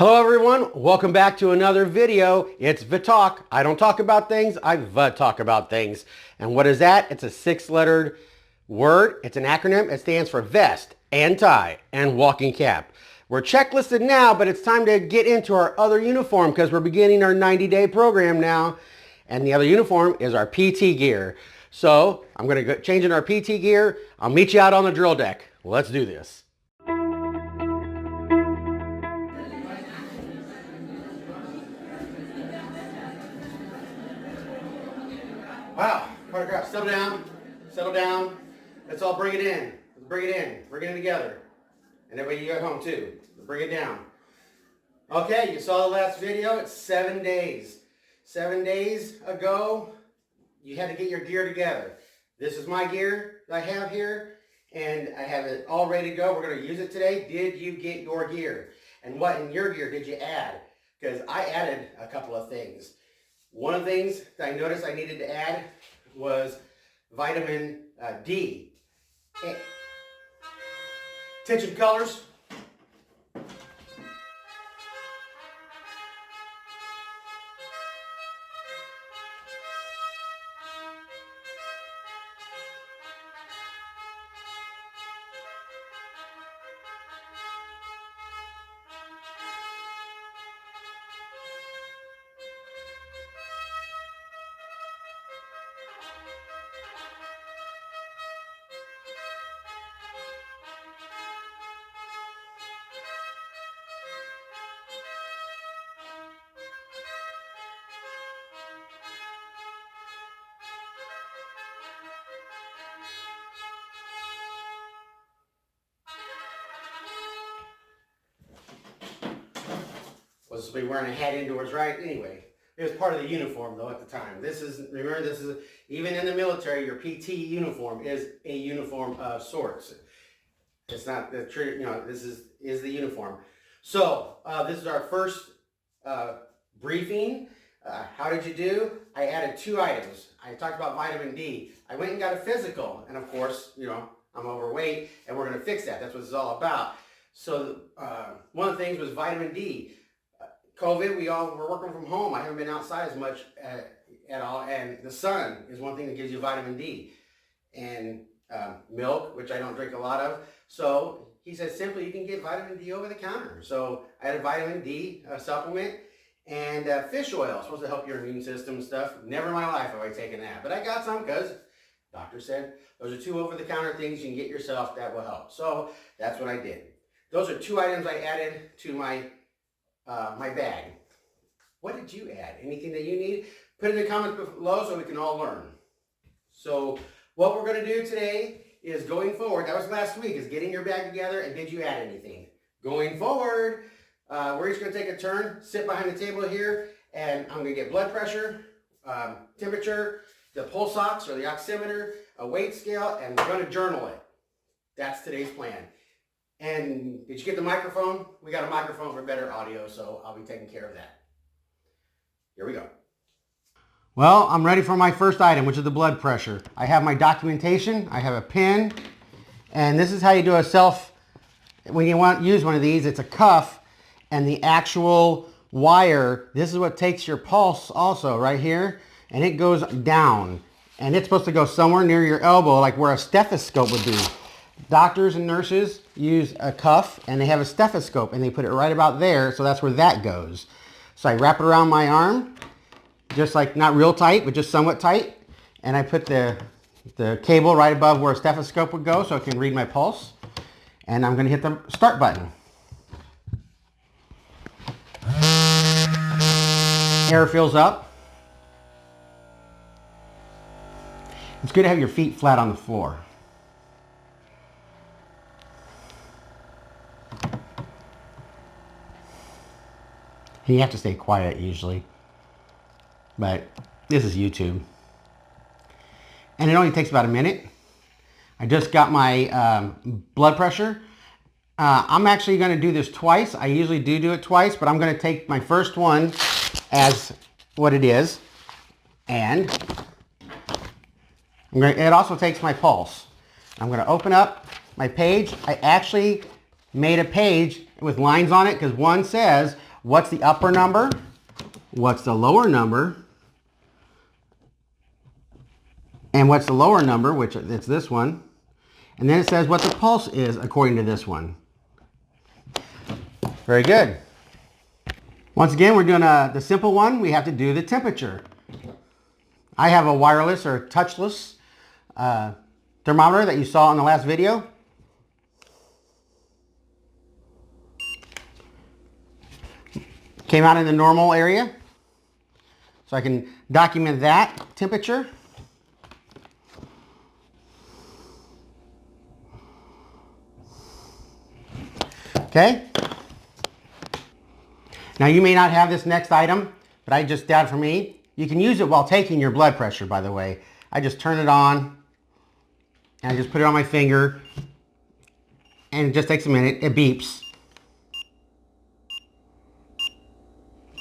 Hello everyone, welcome back to another video. It's Vatawc. I don't talk about things, I talk about things. And what is that? It's a 6-lettered word. It's an acronym. It stands for vest and tie and walking cap. We're checklisted now, but it's time to get into our other uniform because we're beginning our 90-day program now. And the other uniform is our PT gear. So I'm going to go change in our PT gear. I'll meet you out on the drill deck. Let's do this. Wow, photograph, settle down. Let's all bring it in. Let's bring it in. Bring it in together. And everybody you at home too. Bring it down. Okay, you saw the last video. It's 7 days. 7 days ago, you had to get your gear together. This is my gear that I have here, and I have it all ready to go. We're going to use it today. Did you get your gear? And what in your gear did you add? Because I added a couple of things. One of the things that I noticed I needed to add was vitamin D. Attention colors. Was supposed to be wearing a hat indoors, right? Anyway, it was part of the uniform though at the time. Remember, this is, even in the military, your PT uniform is a uniform of sorts. It's not the true, this is the uniform. So, this is our first briefing. How did you do? I added 2 items. I talked about vitamin D. I went and got a physical, and of course, I'm overweight, and we're going to fix that. That's what it's all about. So, one of the things was vitamin D. COVID, we all were working from home. I haven't been outside as much at all, and the sun is one thing that gives you vitamin D. And milk, which I don't drink a lot of. So he said simply you can get vitamin D over the counter. So I had a vitamin D supplement and fish oil, supposed to help your immune system and stuff. Never in my life have I taken that, but I got some because doctor said those are 2 over-the-counter things you can get yourself that will help. So that's what I did. Those are 2 items I added to my my bag. What did you add? Anything that you need? Put it in the comments below so we can all learn. So what we're going to do today is going forward, that was last week, is getting your bag together and did you add anything? Going forward, we're each going to take a turn, sit behind the table here, and I'm going to get blood pressure, temperature, the PULS-OX or the oximeter, a weight scale, and we're going to journal it. That's today's plan. And did you get the microphone? We got a microphone for better audio, so I'll be taking care of that. Here we go. Well, I'm ready for my first item, which is the blood pressure. I have my documentation, I have a pen, and this is how you do a when you want to use one of these, it's a cuff, and the actual wire, this is what takes your pulse also, right here, and it goes down. And it's supposed to go somewhere near your elbow, like where a stethoscope would be. Doctors and nurses use a cuff and they have a stethoscope and they put it right about there, so that's where that goes. So I wrap it around my arm, just like not real tight, but just somewhat tight, and I put the cable right above where a stethoscope would go so I can read my pulse. And I'm going to hit the start button. Air fills up. It's good to have your feet flat on the floor. You have to stay quiet usually, but this is YouTube. And it only takes about a minute. I just got my blood pressure. I'm actually going to do this twice. I usually do it twice, but I'm going to take my first one as what it is. And it also takes my pulse. I'm going to open up my page. I actually made a page with lines on it because one says What's the upper number? What's the lower number? And what's the lower number, which it's this one. And then it says what the pulse is according to this one. Very good. Once again, we're doing the simple one. We have to do the temperature. I have a wireless or touchless thermometer that you saw in the last video. Came out in the normal area. So I can document that temperature. Okay. Now you may not have this next item, but I just did it for me. You can use it while taking your blood pressure, by the way. I just turn it on and I just put it on my finger and it just takes a minute. It beeps.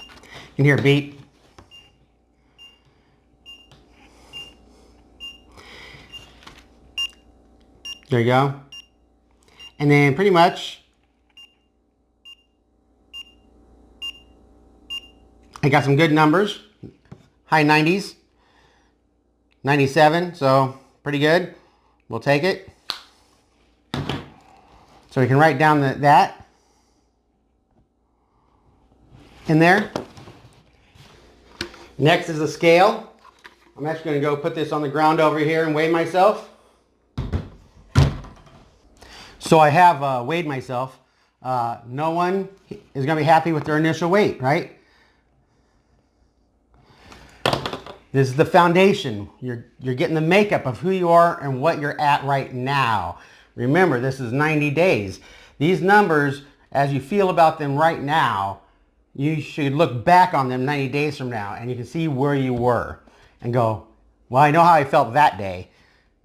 You can hear it beep. There you go. And then pretty much I got some good numbers, high 90s, 97, so pretty good. We'll take it. So we can write down that in there. Next is the scale. I'm actually going to go put this on the ground over here and weigh myself. So I have weighed myself. No one is going to be happy with their initial weight, right? This is the foundation. You're getting the makeup of who you are and what you're at right now. Remember, this is 90 days. These numbers, as you feel about them right now, you should look back on them 90 days from now and you can see where you were and go, well, I know how I felt that day.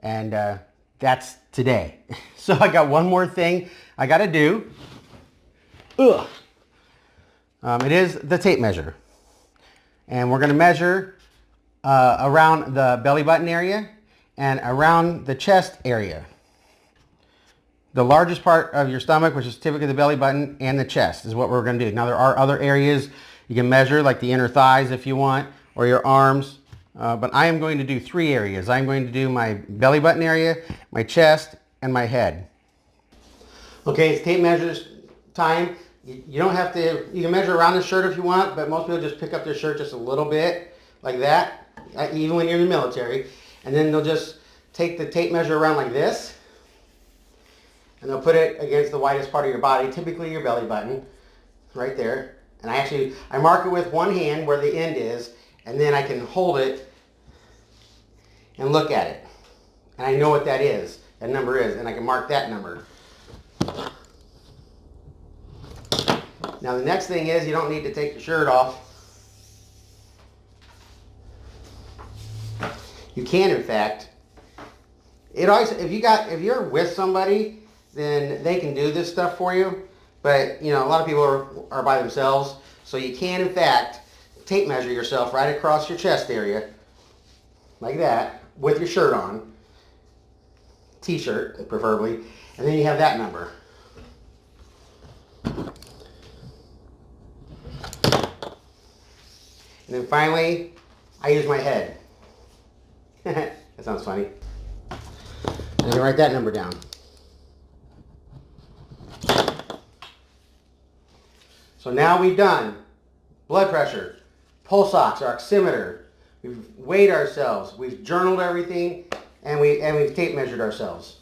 And that's today. So I got one more thing I got to do. It is the tape measure. And we're going to measure around the belly button area and around the chest area. The largest part of your stomach, which is typically the belly button, and the chest is what we're going to do. Now there are other areas you can measure, like the inner thighs if you want, or your arms. But I am going to do 3 areas. I'm going to do my belly button area, my chest, and my head. Okay, it's tape measures time. You don't have to, you can measure around the shirt if you want, but most people just pick up their shirt just a little bit, like that. Even when you're in the military, and then they'll just take the tape measure around like this and they'll put it against the widest part of your body, typically your belly button, right there. And I mark it with one hand where the end is, and then I can hold it and look at it. And I know what that is, that number is, and I can mark that number. Now the next thing is you don't need to take your shirt off. You can, in fact. It always, if you're with somebody, then they can do this stuff for you. But you know, a lot of people are by themselves, so you can, in fact, tape measure yourself right across your chest area, like that, with your shirt on, t-shirt preferably, and then you have that number. And then finally, I use my head. That sounds funny. And then write that number down. So now we've done blood pressure, PULS-OX, our oximeter. We've weighed ourselves, we've journaled everything, and we've tape measured ourselves.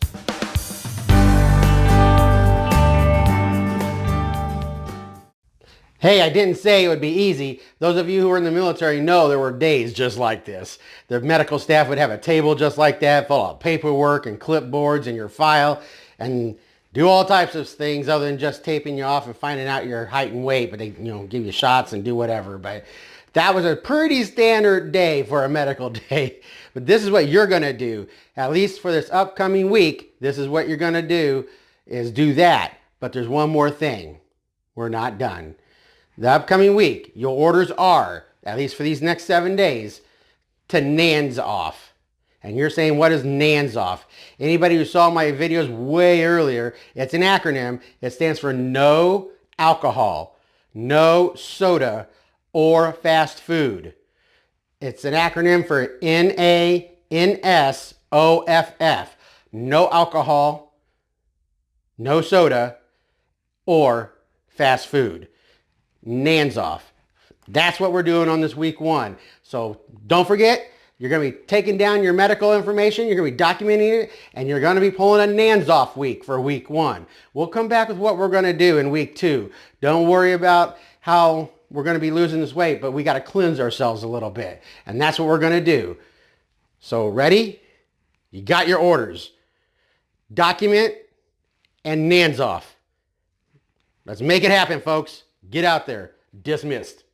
Hey, I didn't say it would be easy. Those of you who were in the military know there were days just like this. The medical staff would have a table just like that, full of paperwork and clipboards and your file, and do all types of things other than just taping you off and finding out your height and weight, but they, you know, give you shots and do whatever. But that was a pretty standard day for a medical day. But this is what you're going to do. At least for this upcoming week, this is what you're going to do, is do that. But there's one more thing. We're not done. The upcoming week, your orders are, at least for these next 7 days, to NANSOFF. And you're saying, what is NANSOFF? Anybody who saw my videos way earlier, it's an acronym. It stands for no alcohol. no soda or fast food. It's an acronym for N.A.N.S.O.F.F. No alcohol, no soda, or fast food. NANSOFF. That's what we're doing on this week 1. So don't forget, you're going to be taking down your medical information, you're going to be documenting it, and you're going to be pulling a NANSOFF week for week 1. We'll come back with what we're going to do in week 2. Don't worry about how we're going to be losing this weight, but we got to cleanse ourselves a little bit. And that's what we're going to do. So ready? You got your orders. Document and NANSOFF. Let's make it happen, folks. Get out there. Dismissed.